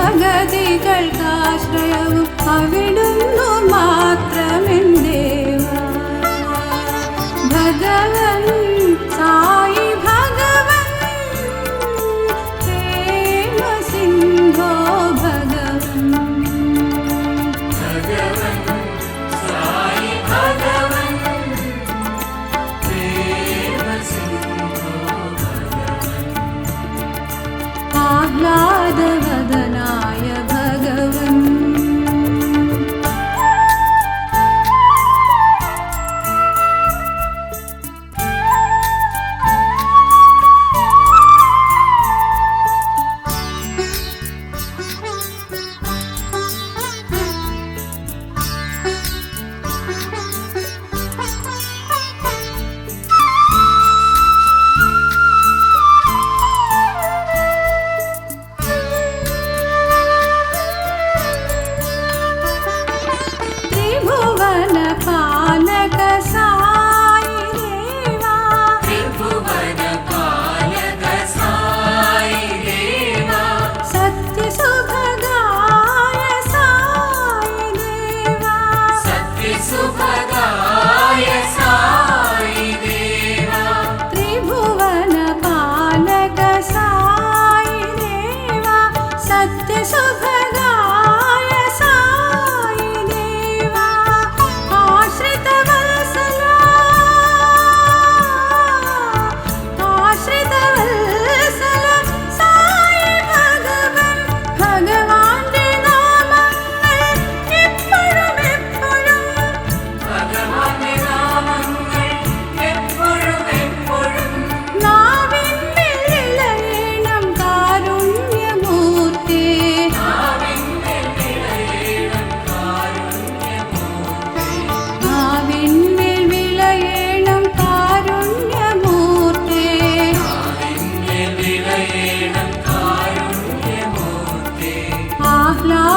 അഗതികൾക്കാശ്രയവും അവിടുന്നു മാത്രമെൻ ദേവാ. ഭഗവൻ സായി ഭഗവൻ പ്രേമ സിന്ധോ ഭഗവൻ. ഭഗവൻ സായി ഭഗവൻ പ്രേമ സിന്ധോ ഭഗവൻ. ആഹ്ലാദവദനായ ഭഗവൻ.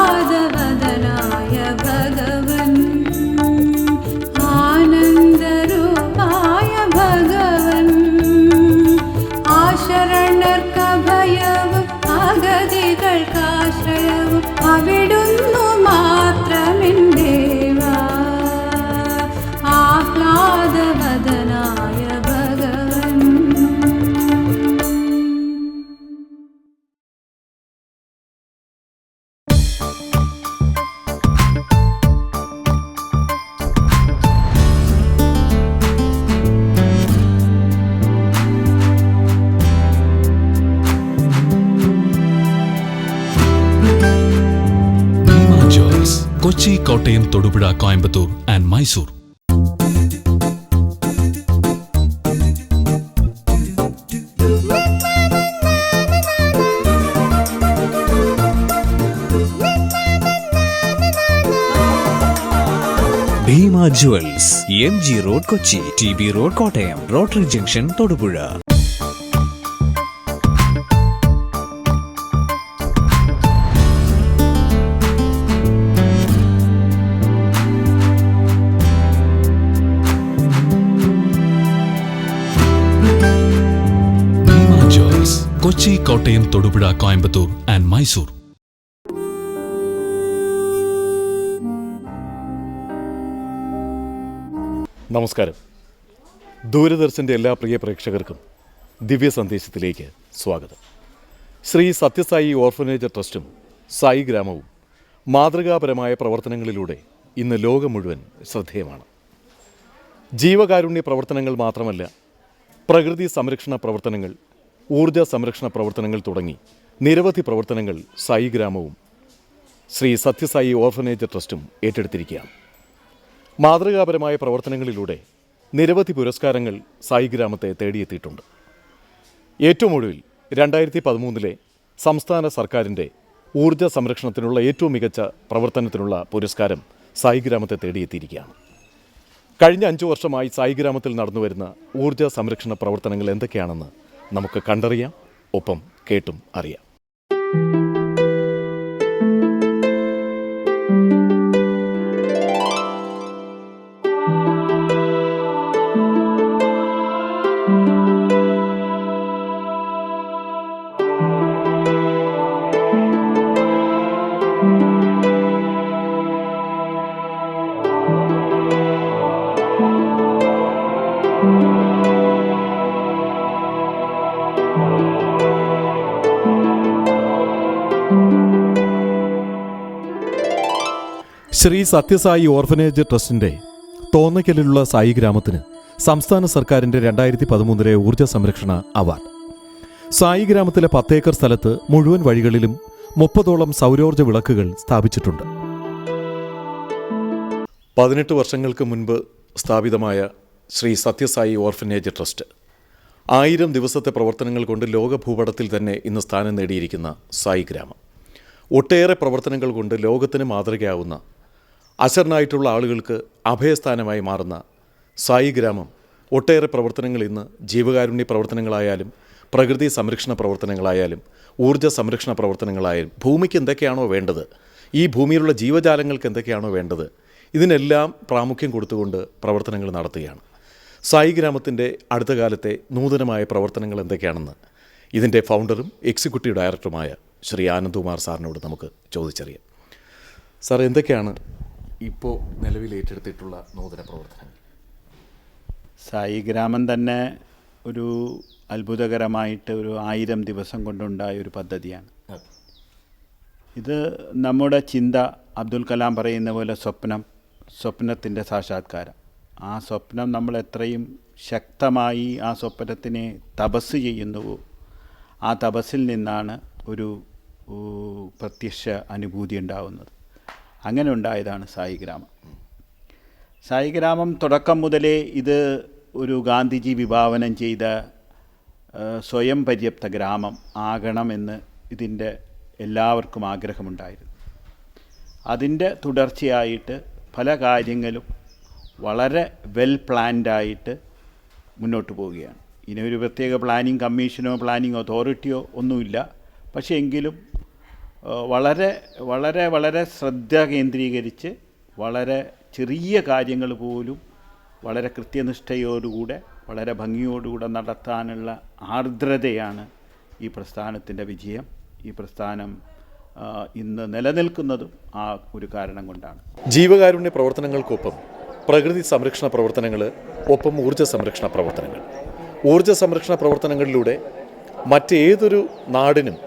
ആഹ്ലാദവദനായ ഭഗവൻ. ആനന്ദരൂപായ ഭഗവൻ. ആശരണർക്കഭയവും അഗതികൾക്കാശ്രയവും അവിടുന്നു മാത്രമെൻ ദേവാ. ആഹ്ലാദവദനായ ഭഗവൻ. Kochi, Kottayam, Thodupuzha, Coimbatore and Mysore. Bhima jewels, MG road Kochi, TB road Kottayam, rotary junction Thodupuzha. Kochi, Kottayam, Thodupuzha, Coimbatore and Mysore. നമസ്കാരം. ദൂരദർശൻ്റെ എല്ലാ പ്രിയ പ്രേക്ഷകർക്കും ദിവ്യ സന്ദേശത്തിലേക്ക് സ്വാഗതം. ശ്രീ സത്യസായി ഓർഫനേജ് ട്രസ്റ്റും സായി ഗ്രാമവും മാതൃകാപരമായ പ്രവർത്തനങ്ങളിലൂടെ ഇന്ന് ലോകം മുഴുവൻ ശ്രദ്ധേയമാണ്. ജീവകാരുണ്യ പ്രവർത്തനങ്ങൾ മാത്രമല്ല, പ്രകൃതി സംരക്ഷണ പ്രവർത്തനങ്ങൾ, ഊർജ സംരക്ഷണ പ്രവർത്തനങ്ങൾ തുടങ്ങി നിരവധി പ്രവർത്തനങ്ങൾ സായി ഗ്രാമവും ശ്രീ സത്യസായി ഓർഫനേജ് ട്രസ്റ്റും ഏറ്റെടുത്തിരിക്കുകയാണ്. മാതൃകാപരമായ പ്രവർത്തനങ്ങളിലൂടെ നിരവധി പുരസ്കാരങ്ങൾ സായി ഗ്രാമത്തെ തേടിയെത്തിയിട്ടുണ്ട്. ഏറ്റവും ഒടുവിൽ 2013 സംസ്ഥാന സർക്കാരിൻ്റെ ഊർജ സംരക്ഷണത്തിനുള്ള ഏറ്റവും മികച്ച പ്രവർത്തനത്തിനുള്ള പുരസ്കാരം സായി ഗ്രാമത്തെ തേടിയെത്തിയിരിക്കുകയാണ്. കഴിഞ്ഞ 5 വർഷമായി സായി ഗ്രാമത്തിൽ നടന്നുവരുന്ന ഊർജ സംരക്ഷണ പ്രവർത്തനങ്ങൾ എന്തൊക്കെയാണെന്ന് നമുക്ക് കണ്ടറിയാം, ഒപ്പം കേട്ടും അറിയാം. ശ്രീ സത്യസായി ഓർഫനേജ് ട്രസ്റ്റിന്റെ തോന്നയ്ക്കലിലുള്ള സായി ഗ്രാമത്തിന് സംസ്ഥാന സർക്കാരിന്റെ 2013 ഊർജ്ജ സംരക്ഷണ അവാർഡ്. സായി ഗ്രാമത്തിലെ 10 ഏക്കർ സ്ഥലത്ത് മുഴുവൻ വഴികളിലും 30ഓളം സൗരോർജ്ജ വിളക്കുകൾ സ്ഥാപിച്ചിട്ടുണ്ട്. 18 വർഷങ്ങൾക്ക് മുൻപ് സ്ഥാപിതമായ ശ്രീ സത്യസായി ഓർഫനേജ് ട്രസ്റ്റ് 1000 ദിവസത്തെ പ്രവർത്തനങ്ങൾ കൊണ്ട് ലോക ഭൂപടത്തിൽ തന്നെ ഇന്ന് സ്ഥാനം നേടിയിരിക്കുന്ന സായി ഗ്രാമം, ഒട്ടേറെ പ്രവർത്തനങ്ങൾ കൊണ്ട് ലോകത്തിന് മാതൃകയാവുന്ന, അശരണായിട്ടുള്ള ആളുകൾക്ക് അഭയസ്ഥാനമായി മാറുന്ന സായി ഗ്രാമം ഒട്ടേറെ പ്രവർത്തനങ്ങൾ ഇന്ന് ജീവകാരുണ്യ പ്രവർത്തനങ്ങളായാലും പ്രകൃതി സംരക്ഷണ പ്രവർത്തനങ്ങളായാലും ഊർജ്ജ സംരക്ഷണ പ്രവർത്തനങ്ങളായാലും ഭൂമിക്ക് എന്തൊക്കെയാണോ വേണ്ടത്, ഈ ഭൂമിയിലുള്ള ജീവജാലങ്ങൾക്ക് എന്തൊക്കെയാണോ വേണ്ടത്, ഇതിനെല്ലാം പ്രാമുഖ്യം കൊടുത്തുകൊണ്ട് പ്രവർത്തനങ്ങൾ നടത്തുകയാണ്. സായി ഗ്രാമത്തിൻ്റെ അടുത്ത കാലത്തെ നൂതനമായ പ്രവർത്തനങ്ങൾ എന്തൊക്കെയാണെന്ന് ഇതിൻ്റെ ഫൗണ്ടറും എക്സിക്യൂട്ടീവ് ഡയറക്ടറുമായ ശ്രീ ആനന്ദ്കുമാർ സാറിനോട് നമുക്ക് ചോദിച്ചറിയാം. സാർ, എന്തൊക്കെയാണ് ഇപ്പോൾ നിലവിൽ ഏറ്റെടുത്തിട്ടുള്ള നൂതന പ്രവർത്തനങ്ങൾ? സായി ഗ്രാമം തന്നെ ഒരു അത്ഭുതകരമായിട്ട് ഒരു 1000 ദിവസം കൊണ്ടുണ്ടായ ഒരു പദ്ധതിയാണ്. ഇത് നമ്മുടെ ചിന്ത, അബ്ദുൽ കലാം പറയുന്ന പോലെ സ്വപ്നത്തിൻ്റെ സാക്ഷാത്കാരം. ആ സ്വപ്നം നമ്മൾ എത്രയും ശക്തമായി ആ സ്വപ്നത്തിനെ തപസ് ചെയ്യുന്നുവോ, ആ തപസ്സിൽ നിന്നാണ് ഒരു പ്രത്യക്ഷ അനുഭൂതി ഉണ്ടാവുന്നത്. അങ്ങനെ ഉണ്ടായതാണ് സായി ഗ്രാമം. സായി ഗ്രാമം തുടക്കം മുതലേ ഇത് ഒരു ഗാന്ധിജി വിഭാവനം ചെയ്ത സ്വയം പര്യാപ്ത ഗ്രാമം ആകണമെന്ന് ഇതിൻ്റെ എല്ലാവർക്കും ആഗ്രഹമുണ്ടായിരുന്നു. അതിൻ്റെ തുടർച്ചയായിട്ട് പല കാര്യങ്ങളും വളരെ വെൽ പ്ലാൻഡായിട്ട് മുന്നോട്ട് പോവുകയാണ്. ഇതിനൊരു പ്രത്യേക പ്ലാനിങ് കമ്മീഷനോ പ്ലാനിങ് അതോറിറ്റിയോ ഒന്നുമില്ല. പക്ഷേ എങ്കിലും വളരെ വളരെ വളരെ ശ്രദ്ധ കേന്ദ്രീകരിച്ച് വളരെ ചെറിയ കാര്യങ്ങൾ പോലും വളരെ കൃത്യനിഷ്ഠയോടുകൂടെ വളരെ ഭംഗിയോടുകൂടെ നടത്താനുള്ള ആർദ്രതയാണ് ഈ പ്രസ്ഥാനത്തിൻ്റെ വിജയം. ഈ പ്രസ്ഥാനം ഇന്ന് നിലനിൽക്കുന്നതും ആ ഒരു കാരണം കൊണ്ടാണ്. ജീവകാരുണ്യ പ്രവർത്തനങ്ങൾക്കൊപ്പം പ്രകൃതി സംരക്ഷണ പ്രവർത്തനങ്ങൾ, ഒപ്പം ഊർജ്ജ സംരക്ഷണ പ്രവർത്തനങ്ങൾ. ഊർജ്ജ സംരക്ഷണ പ്രവർത്തനങ്ങളിലൂടെ മറ്റേതൊരു നാടിനും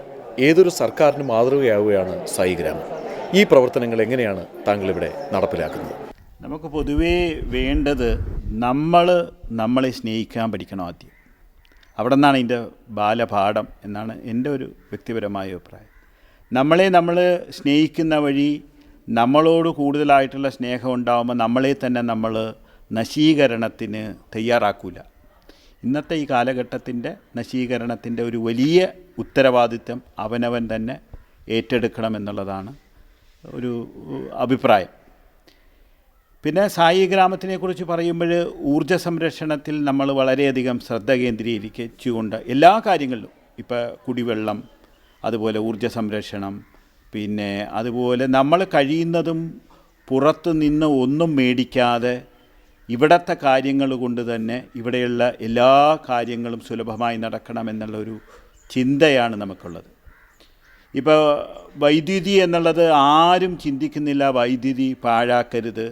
ഏതൊരു സർക്കാരിനും മാതൃകയാവുകയാണ് സായി ഗ്രാമം. ഈ പ്രവർത്തനങ്ങൾ എങ്ങനെയാണ് താങ്കളിവിടെ നടപ്പിലാക്കുന്നത്? നമുക്ക് പൊതുവേ വേണ്ടത് നമ്മളെ സ്നേഹിക്കാൻ പഠിക്കണം ആദ്യം. അവിടെ നിന്നാണ് ഇതിൻ്റെ ബാലപാഠം എന്നാണ് എൻ്റെ ഒരു വ്യക്തിപരമായ അഭിപ്രായം. നമ്മൾ സ്നേഹിക്കുന്ന വഴി നമ്മളോട് കൂടുതലായിട്ടുള്ള സ്നേഹം ഉണ്ടാകുമ്പോൾ നമ്മളെ തന്നെ നമ്മൾ നശീകരണത്തിന് തയ്യാറാക്കില്ല. ഇന്നത്തെ ഈ കാലഘട്ടത്തിൻ്റെ നശീകരണത്തിൻ്റെ ഒരു വലിയ ഉത്തരവാദിത്വം അവനവൻ തന്നെ ഏറ്റെടുക്കണമെന്നുള്ളതാണ് ഒരു അഭിപ്രായം. പിന്നെ സായി ഗ്രാമത്തിനെക്കുറിച്ച് പറയുമ്പോൾ ഊർജ്ജ സംരക്ഷണത്തിൽ നമ്മൾ വളരെയധികം ശ്രദ്ധ കേന്ദ്രീകരിച്ചുകൊണ്ട് എല്ലാ കാര്യങ്ങളിലും, ഇപ്പോൾ കുടിവെള്ളം, അതുപോലെ ഊർജ്ജ സംരക്ഷണം, പിന്നെ അതുപോലെ നമ്മൾ കഴിയുന്നതും പുറത്തു നിന്ന് ഒന്നും മേടിക്കാതെ ഇവിടുത്തെ കാര്യങ്ങൾ കൊണ്ട് തന്നെ ഇവിടെയുള്ള എല്ലാ കാര്യങ്ങളും സുലഭമായി നടക്കണമെന്നുള്ളൊരു ചിന്തയാണ് നമുക്കുള്ളത്. ഇപ്പോൾ വൈദ്യുതി എന്നുള്ളത് ആരും ചിന്തിക്കുന്നില്ല. വൈദ്യുതി പാഴാക്കരുത്.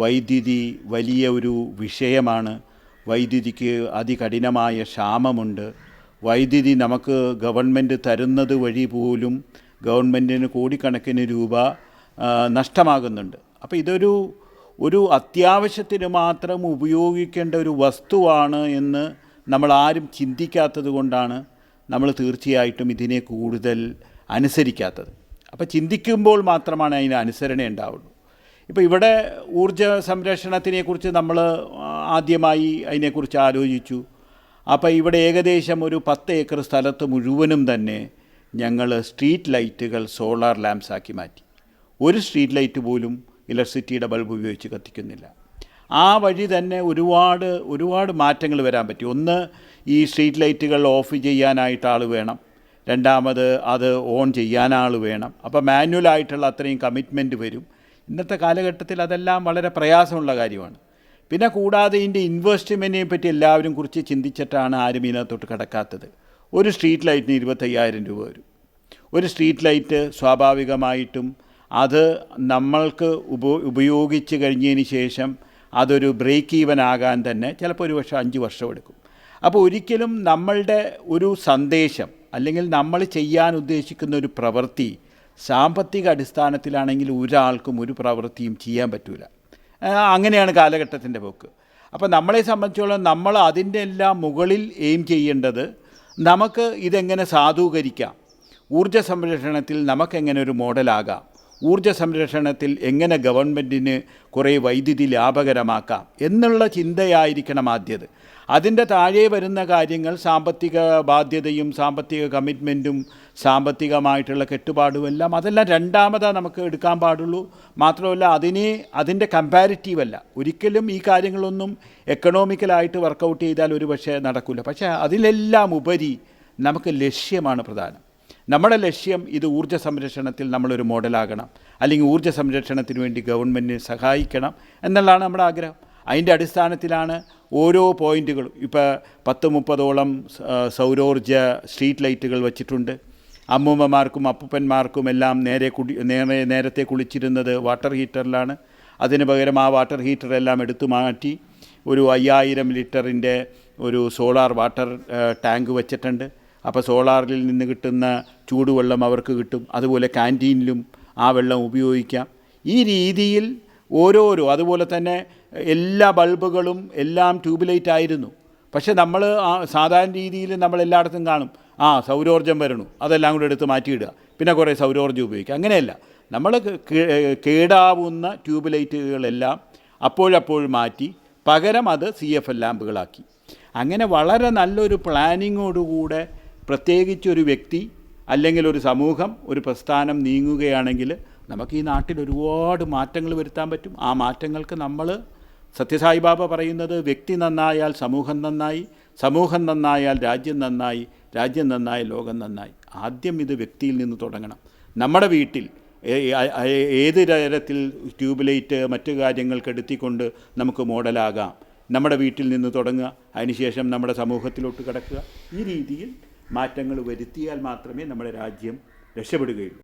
വൈദ്യുതി വലിയ ഒരു വിഷയമാണ്. വൈദ്യുതിക്ക് അതികഠിനമായ ക്ഷാമമുണ്ട്. വൈദ്യുതി നമുക്ക് ഗവൺമെൻറ് തരുന്നത് വഴി പോലും ഗവൺമെൻറ്റിന് കോടിക്കണക്കിന് രൂപ നഷ്ടമാകുന്നുണ്ട്. അപ്പോൾ ഒരു അത്യാവശ്യത്തിന് മാത്രം ഉപയോഗിക്കേണ്ട ഒരു വസ്തുവാണ് എന്ന് നമ്മൾ ആരും ചിന്തിക്കാത്തത് കൊണ്ടാണ് നമ്മൾ തീർച്ചയായിട്ടും ഇതിനെ കൂടുതൽ അനുസരിക്കാത്തത്. അപ്പോൾ ചിന്തിക്കുമ്പോൾ മാത്രമാണ് അതിന് അനുസരണ ഉണ്ടാവുള്ളൂ. ഇപ്പോൾ ഇവിടെ ഊർജ്ജ സംരക്ഷണത്തിനെക്കുറിച്ച് നമ്മൾ ആദ്യമായി അതിനെക്കുറിച്ച് ആലോചിച്ചു. അപ്പോൾ ഇവിടെ ഏകദേശം ഒരു 10 ഏക്കർ സ്ഥലത്ത് മുഴുവനും തന്നെ ഞങ്ങൾ സ്ട്രീറ്റ് ലൈറ്റുകൾ സോളാർ ലാംപ്സ് ആക്കി മാറ്റി. ഒരു സ്ട്രീറ്റ് ലൈറ്റ് പോലും ഇലക്ട്രിസിറ്റിയുടെ ബൾബ് ഉപയോഗിച്ച് കത്തിക്കുന്നില്ല. ആ വഴി തന്നെ ഒരുപാട് മാറ്റങ്ങൾ വരാൻ പറ്റി. ഒന്ന്, ഈ സ്ട്രീറ്റ് ലൈറ്റുകൾ ഓഫ് ചെയ്യാനായിട്ട് ആൾ വേണം. രണ്ടാമത് അത് ഓൺ ചെയ്യാൻ ആൾ വേണം. അപ്പോൾ മാനുവലായിട്ടുള്ള അത്രയും കമ്മിറ്റ്മെൻറ്റ് വരും. ഇന്നത്തെ കാലഘട്ടത്തിൽ അതെല്ലാം വളരെ പ്രയാസമുള്ള കാര്യമാണ്. പിന്നെ കൂടാതെ ഇതിൻ്റെ ഇൻവെസ്റ്റ്മെൻറ്റിനെ പറ്റി എല്ലാവരും കുറിച്ച് ചിന്തിച്ചിട്ടാണ് ആരും ഇതിനകത്തോട്ട് കിടക്കാത്തത്. ഒരു സ്ട്രീറ്റ് ലൈറ്റിന് 25,000 രൂപ വരും. ഒരു സ്ട്രീറ്റ് ലൈറ്റ് സ്വാഭാവികമായിട്ടും അത് നമ്മൾക്ക് ഉപയോഗിച്ച് കഴിഞ്ഞതിന് ശേഷം അതൊരു ബ്രേക്ക് ഈവൻ ആകാൻ തന്നെ ചിലപ്പോൾ 5 വർഷം എടുക്കും. അപ്പോൾ ഒരിക്കലും നമ്മളുടെ ഒരു സന്ദേശം അല്ലെങ്കിൽ നമ്മൾ ചെയ്യാൻ ഉദ്ദേശിക്കുന്ന ഒരു പ്രവൃത്തി സാമ്പത്തിക അടിസ്ഥാനത്തിലാണെങ്കിൽ ഒരാൾക്കും ഒരു പ്രവൃത്തിയും ചെയ്യാൻ പറ്റില്ല. അങ്ങനെയാണ് കാലഘട്ടത്തിൻ്റെ പോക്ക്. അപ്പോൾ നമ്മളെ സംബന്ധിച്ചോളം നമ്മൾ അതിൻ്റെ എല്ലാം മുകളിൽ എയിം ചെയ്യേണ്ടത് നമുക്ക് ഇതെങ്ങനെ സാധൂകരിക്കാം, ഊർജ്ജ സംരക്ഷണത്തിൽ നമുക്കെങ്ങനെ ഒരു മോഡലാകാം, ഊർജ്ജ സംരക്ഷണത്തിൽ എങ്ങനെ ഗവൺമെൻറ്റിന് കുറേ വൈദ്യുതി ലാഭകരമാക്കാം എന്നുള്ള ചിന്തയായിരിക്കണം ആദ്യത്. അതിൻ്റെ താഴെ വരുന്ന കാര്യങ്ങൾ സാമ്പത്തിക ബാധ്യതയും സാമ്പത്തിക കമ്മിറ്റ്മെൻറ്റും സാമ്പത്തികമായിട്ടുള്ള കെട്ടുപാടുമെല്ലാം അതെല്ലാം രണ്ടാമതാണ് നമുക്ക് എടുക്കാൻ പാടുള്ളൂ. മാത്രമല്ല അതിൻ്റെ കമ്പാരിറ്റീവല്ല. ഒരിക്കലും ഈ കാര്യങ്ങളൊന്നും എക്കണോമിക്കലായിട്ട് വർക്കൗട്ട് ചെയ്താൽ ഒരു പക്ഷേ നടക്കില്ല. പക്ഷേ അതിലെല്ലാം ഉപരി നമുക്ക് ലക്ഷ്യമാണ് പ്രധാനം. നമ്മുടെ ലക്ഷ്യം ഇത് ഊർജ്ജ സംരക്ഷണത്തിൽ നമ്മളൊരു മോഡലാകണം, അല്ലെങ്കിൽ ഊർജ്ജ സംരക്ഷണത്തിന് വേണ്ടി ഗവൺമെൻറ്റിനെ സഹായിക്കണം എന്നുള്ളതാണ് നമ്മുടെ ആഗ്രഹം. അതിൻ്റെ അടിസ്ഥാനത്തിലാണ് ഓരോ പോയിൻറ്റുകളും. ഇപ്പോൾ 10-30ഓളം സൗരോർജ്ജ സ്ട്രീറ്റ് ലൈറ്റുകൾ വച്ചിട്ടുണ്ട്. അമ്മൂമ്മമാർക്കും അപ്പൂപ്പന്മാർക്കും എല്ലാം നേരത്തെ കുളിച്ചിരുന്നത് വാട്ടർ ഹീറ്ററിലാണ്. അതിന് പകരം ആ വാട്ടർ ഹീറ്ററെല്ലാം എടുത്തു മാറ്റി ഒരു 5000 ലിറ്ററിൻ്റെ ഒരു സോളാർ വാട്ടർ ടാങ്ക് വച്ചിട്ടുണ്ട്. അപ്പോൾ സോളാറിൽ നിന്ന് കിട്ടുന്ന ചൂടുവെള്ളം അവർക്ക് കിട്ടും. അതുപോലെ ക്യാൻറ്റീനിലും ആ വെള്ളം ഉപയോഗിക്കാം. ഈ രീതിയിൽ അതുപോലെ തന്നെ എല്ലാ ബൾബുകളും എല്ലാം ട്യൂബ് ലൈറ്റ് ആയിരുന്നു. പക്ഷേ നമ്മൾ സാധാരണ രീതിയിൽ നമ്മളെല്ലായിടത്തും കാണും, സൗരോർജ്ജം വരണു, അതെല്ലാം കൂടെ എടുത്ത് മാറ്റിയിടുക, പിന്നെ കുറേ സൗരോർജ്ജം ഉപയോഗിക്കുക. അങ്ങനെയല്ല, നമ്മൾ കേടാവുന്ന ട്യൂബ് ലൈറ്റുകളെല്ലാം അപ്പോഴപ്പോഴും മാറ്റി പകരം അത് CFL ലാമ്പുകളാക്കി. അങ്ങനെ വളരെ നല്ലൊരു പ്ലാനിങ്ങോടുകൂടെ പ്രത്യേകിച്ചൊരു വ്യക്തി അല്ലെങ്കിൽ ഒരു സമൂഹം, ഒരു പ്രസ്ഥാനം നീങ്ങുകയാണെങ്കിൽ നമുക്ക് ഈ നാട്ടിൽ ഒരുപാട് മാറ്റങ്ങൾ വരുത്താൻ പറ്റും. ആ മാറ്റങ്ങൾക്ക് നമ്മൾ സത്യസായി ബാബ പറയുന്നത് വ്യക്തി നന്നായാൽ സമൂഹം നന്നായി, സമൂഹം നന്നായാൽ രാജ്യം നന്നായി, രാജ്യം നന്നായാൽ ലോകം നന്നായി. ആദ്യം ഇത് വ്യക്തിയിൽ നിന്ന് തുടങ്ങണം. നമ്മുടെ വീട്ടിൽ ഏത് തരത്തിൽ ട്യൂബ് ലൈറ്റ് മറ്റു കാര്യങ്ങൾക്ക് എടുത്തിക്കൊണ്ട് നമുക്ക് മോഡലാകാം, നമ്മുടെ വീട്ടിൽ നിന്ന് തുടങ്ങുക, അതിനുശേഷം നമ്മുടെ സമൂഹത്തിലോട്ട് കിടക്കുക. ഈ രീതിയിൽ മാറ്റങ്ങൾ വരുത്തിയാൽ മാത്രമേ നമ്മുടെ രാജ്യം രക്ഷപ്പെടുകയുള്ളൂ.